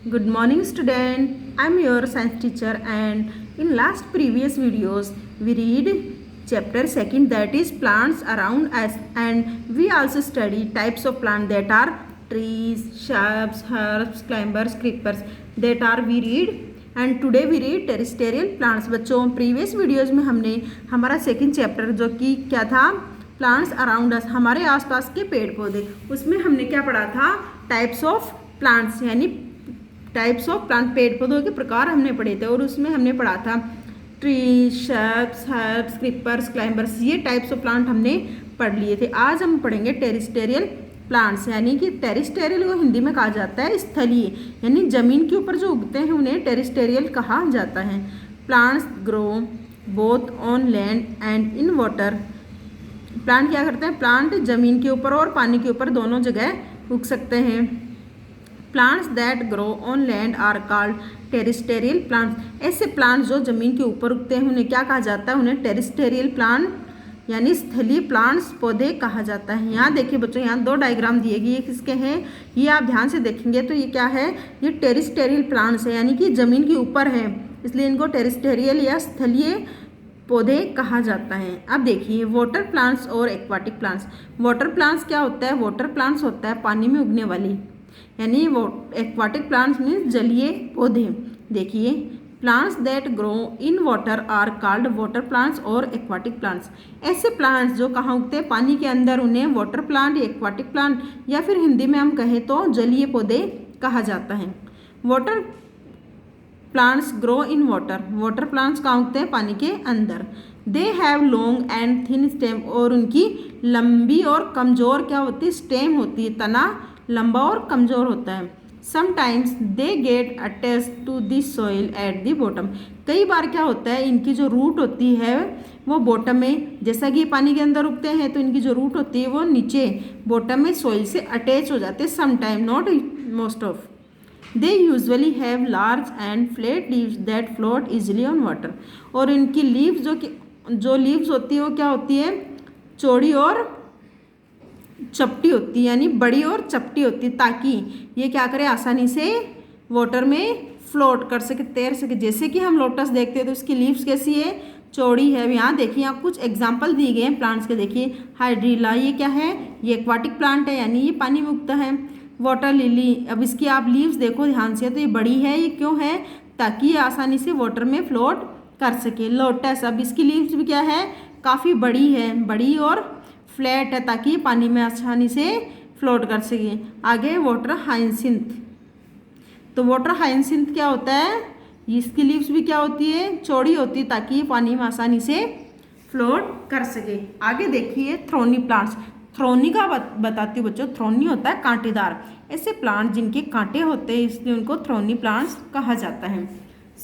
Good morning student. I'm your science teacher and in last previous videos we read chapter 2 that is plants around us and we also study types of plants that are trees, shrubs, herbs, climbers, creepers that are we read and today we read terrestrial plants. बच्चों previous videos में हमने हमारा second chapter जो कि क्या था plants around us हमारे आसपास के पेड़ पौधे उसमें हमने क्या पढ़ा था टाइप्स ऑफ प्लांट्स यानी टाइप्स ऑफ प्लांट पेड़ पौधों के प्रकार हमने पढ़े थे और उसमें हमने पढ़ा था tree shrubs herbs creepers climbers ये टाइप्स ऑफ प्लांट हमने पढ़ लिए थे। आज हम पढ़ेंगे टेरिस्टेरियल प्लांट्स यानी कि टेरिस्टेरियल को हिंदी में कहा जाता है स्थलीय यानी ज़मीन के ऊपर जो उगते हैं उन्हें टेरिस्टेरियल कहा जाता है। Plants grow both on land and in water. Plant क्या करते हैं प्लांट ज़मीन के ऊपर और पानी के ऊपर दोनों जगह उग सकते हैं। Plants that grow on land are called terrestrial plants. ऐसे प्लांट्स जो ज़मीन के ऊपर उगते हैं उन्हें क्या कहा जाता है उन्हें टेरिस्टेरियल प्लांट यानी स्थलीय प्लांट्स पौधे कहा जाता है। यहाँ देखिए बच्चों यहाँ दो डायग्राम दिए गए ये किसके हैं ये आप ध्यान से देखेंगे तो ये क्या है ये टेरिस्टेरियल प्लांट्स है यानी कि ज़मीन के ऊपर है इसलिए इनको टेरिस्टेरियल या स्थलीय पौधे कहा जाता है। अब देखिए वाटर प्लांट्स और एक्वाटिक प्लांट्स। वाटर प्लांट्स क्या होता है वाटर प्लांट्स होता है पानी में उगने वाली यानी वो एक्वाटिक प्लांट्स मीन्स जलीय पौधे। देखिए plants that grow in water are called water plants और एक्वाटिक प्लांट्स। ऐसे प्लांट्स जो कहाँ उगते हैं पानी के अंदर उन्हें वाटर प्लांट एक्वाटिक प्लांट या फिर हिंदी में हम कहें तो जलीय पौधे कहा जाता है। Water plants grow in water. Water plants कहाँ उगते हैं पानी के अंदर। They have long and thin stem और उनकी लंबी और कमज़ोर क्या होती है स्टेम होती है तना लंबा और कमज़ोर होता है। Sometimes they get attach to this soil at the bottom. कई बार क्या होता है इनकी जो रूट होती है वो बॉटम में जैसा कि पानी के अंदर उगते हैं तो इनकी जो रूट होती है वो नीचे बॉटम में सॉइल से अटैच हो जाते हैं sometime not most of. They usually have large and flat leaves that float easily on water. और इनकी लीव्स जो लीव्स होती है वो क्या होती है चौड़ी और चपटी होती है यानी बड़ी और चपटी होती है ताकि ये क्या करे आसानी से वाटर में फ्लोट कर सके तैर सके। जैसे कि हम लोटस देखते हैं तो उसकी लीव्स कैसी है चौड़ी है। यहाँ देखिए यहाँ कुछ एग्जांपल दिए गए हैं प्लांट्स के। देखिए हाइड्रीला ये क्या है ये एक्वाटिक प्लांट है यानी ये पानी में उगता है। वाटर लिली अब इसकी आप लीव्स देखो ध्यान से तो ये बड़ी है ये क्यों है ताकि ये आसानी से वाटर में फ्लोट कर सके। लोटस अब इसकी लीव्स भी क्या है काफ़ी बड़ी है बड़ी और फ्लैट है ताकि पानी में आसानी से फ्लोट कर सके। आगे वाटर हाइसिंथ। तो वाटर हाइसिंथ क्या होता है इसकी लीव्स भी क्या होती है चौड़ी होती है ताकि ये पानी में आसानी से फ्लोट कर सके। आगे देखिए थ्रोनी प्लांट्स। थ्रोनी का बताती हूँ बच्चों थ्रोनी होता है कांटेदार। ऐसे प्लांट जिनके कांटे होते हैं इसलिए उनको थ्रोनी प्लांट्स कहा जाता है।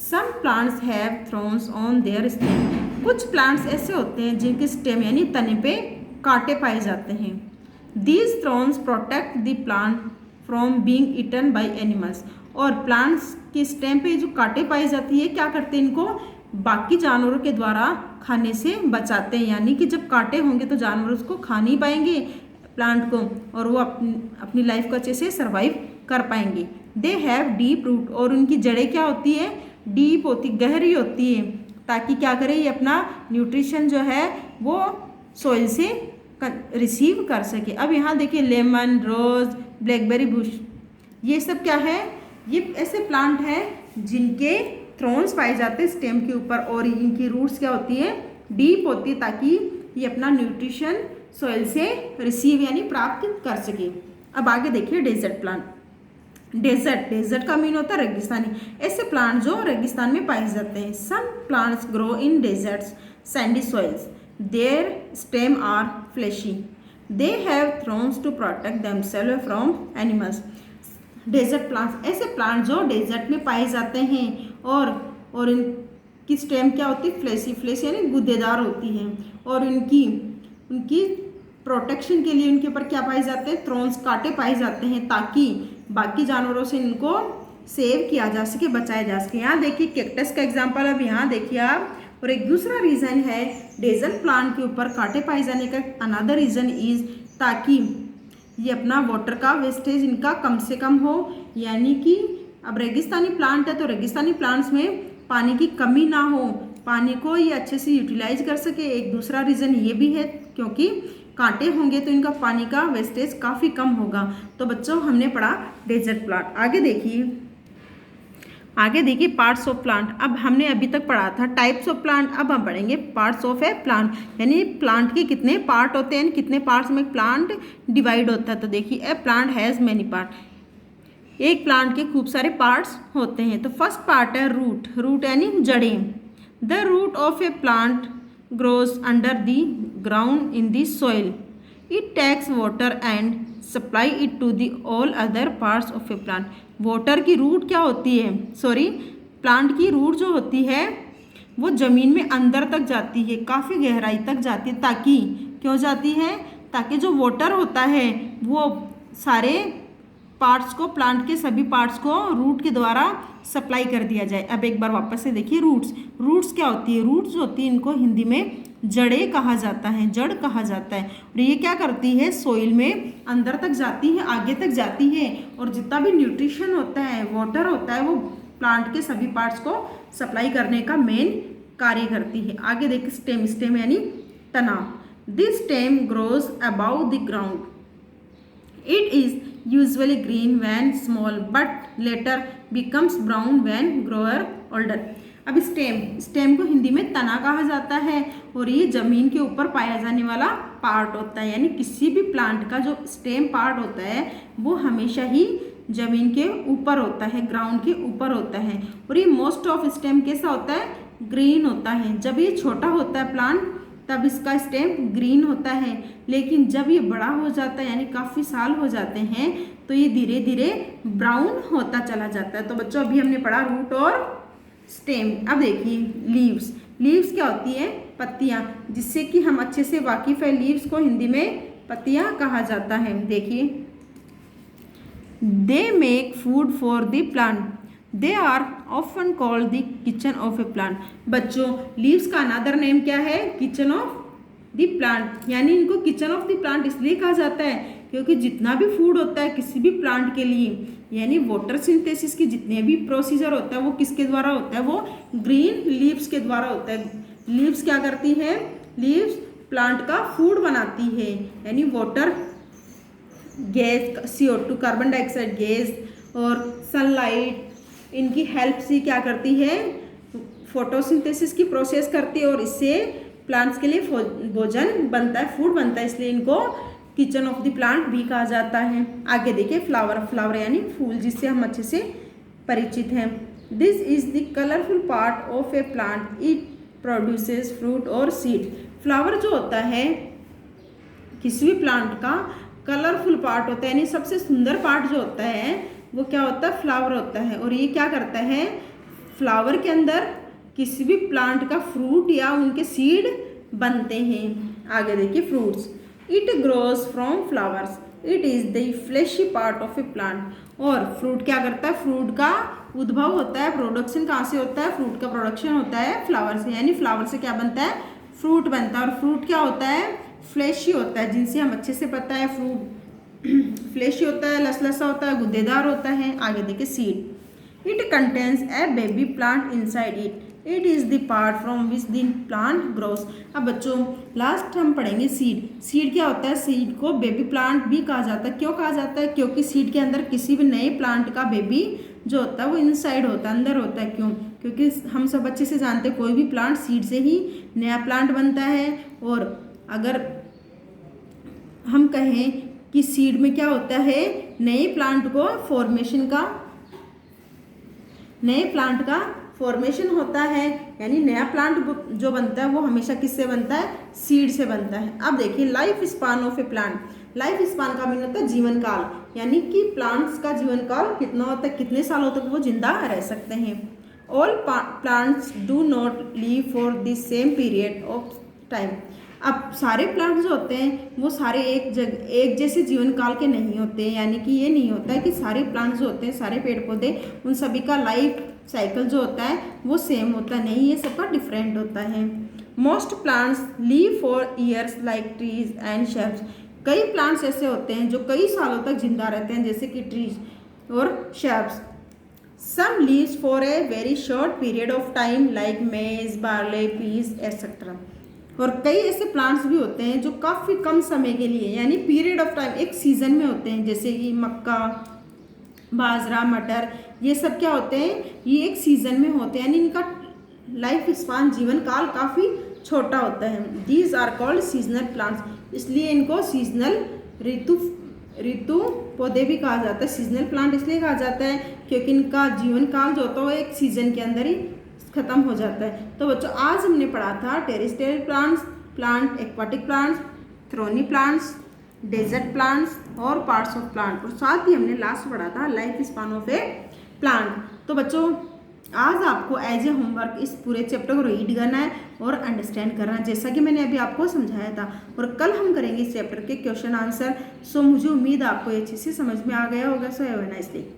Some plants have thorns on their stem. कुछ प्लांट्स ऐसे होते हैं जिनके स्टेम यानी तने पे कांटे पाए जाते हैं। These thorns protect the plant from being eaten by animals. और प्लांट्स के स्टेम पे जो कांटे पाई जाती है क्या करते हैं इनको बाकी जानवरों के द्वारा खाने से बचाते हैं यानी कि जब कांटे होंगे तो जानवर उसको खा नहीं पाएंगे प्लांट को और वो अपनी लाइफ को अच्छे से सर्वाइव कर पाएंगे। दे हैव डीप रूट और उनकी जड़ें क्या होती है डीप होती गहरी होती है ताकि क्या करे ये अपना न्यूट्रिशन जो है वो सॉइल से रिसीव कर सके। अब यहाँ देखिए लेमन रोज ब्लैकबेरी बुश ये सब क्या है ये ऐसे प्लांट हैं जिनके थ्रोन्स पाए जाते हैं स्टेम के ऊपर और इनकी रूट्स क्या होती है डीप होती है ताकि ये अपना न्यूट्रिशन सॉइल से रिसीव यानी प्राप्त कर सके। अब आगे देखिए डेजर्ट प्लांट। डेजर्ट का मीन होता है रेगिस्तानी। ऐसे प्लांट जो रेगिस्तान में पाए जाते हैं। Some plants grow in deserts sandy soils. Their stem are fleshy. They have thorns to protect themselves from animals. Desert plants ऐसे प्लांट जो डेजर्ट में पाए जाते हैं और इनकी स्टेम क्या होती है फ्लेशी यानी गूदेदार होती है और उनकी प्रोटेक्शन के लिए उनके ऊपर क्या पाए जाते हैं थ्रोन्स कांटे पाए जाते हैं ताकि बाकी जानवरों से इनको सेव किया जा सके बचाया जा सके। यहाँ देखिए कैक्टस का एग्जाम्पल अब यहाँ देखिए आप। और एक दूसरा रीज़न है डेजर्ट प्लांट के ऊपर कांटे पाए जाने का अनदर रीज़न इज ताकि ये अपना वाटर का वेस्टेज इनका कम से कम हो यानी कि अब रेगिस्तानी प्लांट है तो रेगिस्तानी प्लांट्स में पानी की कमी ना हो, पानी को ये अच्छे से यूटिलाइज कर सके। एक दूसरा रीज़न ये भी है क्योंकि कांटे होंगे तो इनका पानी का वेस्टेज काफ़ी कम होगा। तो बच्चों हमने पढ़ा डेजर्ट प्लांट। आगे देखिए पार्ट्स ऑफ प्लांट। अब हमने अभी तक पढ़ा था टाइप्स ऑफ प्लांट, अब हम पढ़ेंगे पार्ट्स ऑफ ए प्लांट, यानी प्लांट के कितने पार्ट होते हैं, कितने पार्ट्स में प्लांट डिवाइड होता है। तो देखिए a plant has many part, एक प्लांट के खूब सारे पार्ट्स होते हैं। तो फर्स्ट पार्ट है रूट, रूट यानी जड़ें। The root of a plant grows under the ground in the soil, it takes water and supply it to the all other parts of a plant. Water की root क्या होती है, plant की root जो होती है वो ज़मीन में अंदर तक जाती है, काफ़ी गहराई तक जाती है। ताकि क्यों जाती है, ताकि जो वाटर होता है वो सारे पार्ट्स को, प्लांट के सभी पार्ट्स को रूट के द्वारा सप्लाई कर दिया जाए। अब एक बार वापस से देखिए रूट्स क्या होती है, रूट्स होती है इनको हिंदी में जड़ें कहा जाता है, जड़ कहा जाता है। और ये क्या करती है, सोइल में अंदर तक जाती है, आगे तक जाती है, और जितना भी न्यूट्रिशन होता है, वाटर होता है, वो प्लांट के सभी पार्ट्स को सप्लाई करने का मेन कार्य करती है। आगे देखिए स्टेम, स्टेम यानी तना। This stem grows about the ground, it is usually green when small but later becomes brown when grower older. अब स्टेम को हिंदी में तना कहा जाता है और ये जमीन के ऊपर पाया जाने वाला पार्ट होता है। यानी किसी भी प्लांट का जो स्टेम पार्ट होता है वो हमेशा ही जमीन के ऊपर होता है, ग्राउंड के ऊपर होता है। और ये मोस्ट ऑफ स्टेम कैसा होता है, ग्रीन होता है। जब ये छोटा होता है प्लांट तब इसका स्टेम ग्रीन होता है, लेकिन जब ये बड़ा हो जाता है यानी काफ़ी साल हो जाते हैं तो ये धीरे धीरे ब्राउन होता चला जाता है। तो बच्चों अभी हमने पढ़ा रूट और स्टेम। अब देखिए लीव्स, लीव्स क्या होती है, पत्तियाँ, जिससे कि हम अच्छे से वाकिफ है। लीव्स को हिंदी में पत्तियाँ कहा जाता है। देखिए they make food for the plant, they are often called the kitchen of a plant. बच्चों लीव्स का अनदर नेम क्या है, किचन ऑफ द प्लांट। यानी इनको किचन ऑफ द प्लांट इसलिए कहा जाता है क्योंकि जितना भी फूड होता है किसी भी प्लांट के लिए, यानी वाटर सिंथेसिस की जितने भी प्रोसीजर होता है वो किसके द्वारा होता है, वो ग्रीन लीव्स के द्वारा होता है। लीव्स क्या करती है, लीव्स प्लांट का फूड बनाती है, यानी water, gas, CO2 carbon dioxide gas और सनलाइट, इनकी हेल्प से क्या करती है, फोटोसिंथेसिस की प्रोसेस करती है और इससे प्लांट्स के लिए भोजन बनता है, फूड बनता है, इसलिए इनको किचन ऑफ द प्लांट भी कहा जाता है। आगे देखिए फ्लावर, फ्लावर यानी फूल, जिससे हम अच्छे से परिचित हैं। This is the colourful part of a plant, it produces fruit और सीड। फ्लावर जो होता है किसी भी प्लांट का कलरफुल पार्ट होता है, यानी सबसे सुंदर पार्ट जो होता है वो क्या होता है, फ्लावर होता है। और ये क्या करता है, फ्लावर के अंदर किसी भी प्लांट का फ्रूट या उनके सीड बनते हैं। आगे देखिए fruits, it grows from flowers, it is the flashy part of a plant. और फ्रूट क्या करता है, फ्रूट का उद्भव होता है, प्रोडक्शन कहाँ से होता है, फ्रूट का प्रोडक्शन होता है फ्लावर से, यानी फ्लावर से क्या बनता है, फ्रूट बनता है। और फ्रूट क्या होता है, फ्लैशी होता है, जिनसे हम अच्छे से पता है फ्रूट फ्लैशी होता है, लसलसा होता है, गुद्देदार होता है। आगे देखिए seed, it contains a baby plant inside it, it is the part from which the plant grows. अब बच्चों लास्ट हम पढ़ेंगे सीड। सीड क्या होता है, सीड को बेबी प्लांट भी कहा जाता है। क्यों कहा जाता है, क्योंकि सीड के अंदर किसी भी नए प्लांट का बेबी जो होता है वो इनसाइड होता है, अंदर होता है। क्यों, क्योंकि हम सब अच्छे से जानते हैं कोई भी प्लांट सीड से ही नया प्लांट बनता है। और अगर हम कहें कि सीड में क्या होता है, नए प्लांट को नए प्लांट का फॉर्मेशन होता है, यानी नया प्लांट जो बनता है वो हमेशा किससे बनता है, सीड से बनता है। अब देखिए life span of a plant, life span का मीन होता है जीवन काल, यानी कि प्लांट्स का जीवन काल कितना होता है, कितने सालों तक वो जिंदा रह सकते हैं। All plants do not live for the same period of time. अब सारे प्लांट जो होते हैं वो सारे एक जैसे जीवन काल के नहीं होते, यानी कि ये नहीं होता है कि सारे प्लांट जो होते हैं, सारे पेड़ पौधे, उन सभी का लाइफ साइकिल जो होता है वो सेम होता नहीं, ये सबका डिफरेंट होता है। Most plants leave for years like trees and shrubs. कई प्लांट्स ऐसे होते हैं जो कई सालों तक जिंदा रहते हैं, जैसे कि ट्रीज और shrubs. Some leaves for a very short period of time like maize, barley, peas etcetera. और कई ऐसे प्लांट्स भी होते हैं जो काफ़ी कम समय के लिए यानी पीरियड ऑफ टाइम एक सीजन में होते हैं, जैसे कि मक्का, बाजरा, मटर, ये सब क्या होते हैं, ये एक सीजन में होते हैं यानी इनका लाइफ स्पान, जीवन काल काफ़ी छोटा होता है। These are called seasonal plants, इसलिए इनको सीजनल ऋतु पौधे भी कहा जाता है। सीजनल प्लांट इसलिए कहा जाता है क्योंकि इनका जीवन काल जो होता है वो एक सीजन के अंदर ही खत्म हो जाता है। तो बच्चों आज हमने पढ़ा था terrestrial plants, plant, aquatic plants, thorny plants, desert plants और पार्ट्स ऑफ प्लांट, और साथ ही हमने लास्ट पढ़ा था life span of a plant. तो बच्चों आज आपको एज ए होमवर्क इस पूरे चैप्टर को रीड करना है और अंडरस्टैंड करना है, जैसा कि मैंने अभी आपको समझाया था। और कल हम करेंगे इस चैप्टर के क्वेश्चन आंसर। सो मुझे उम्मीद आपको ये अच्छे से समझ में आ गया होगा। So have a nice day.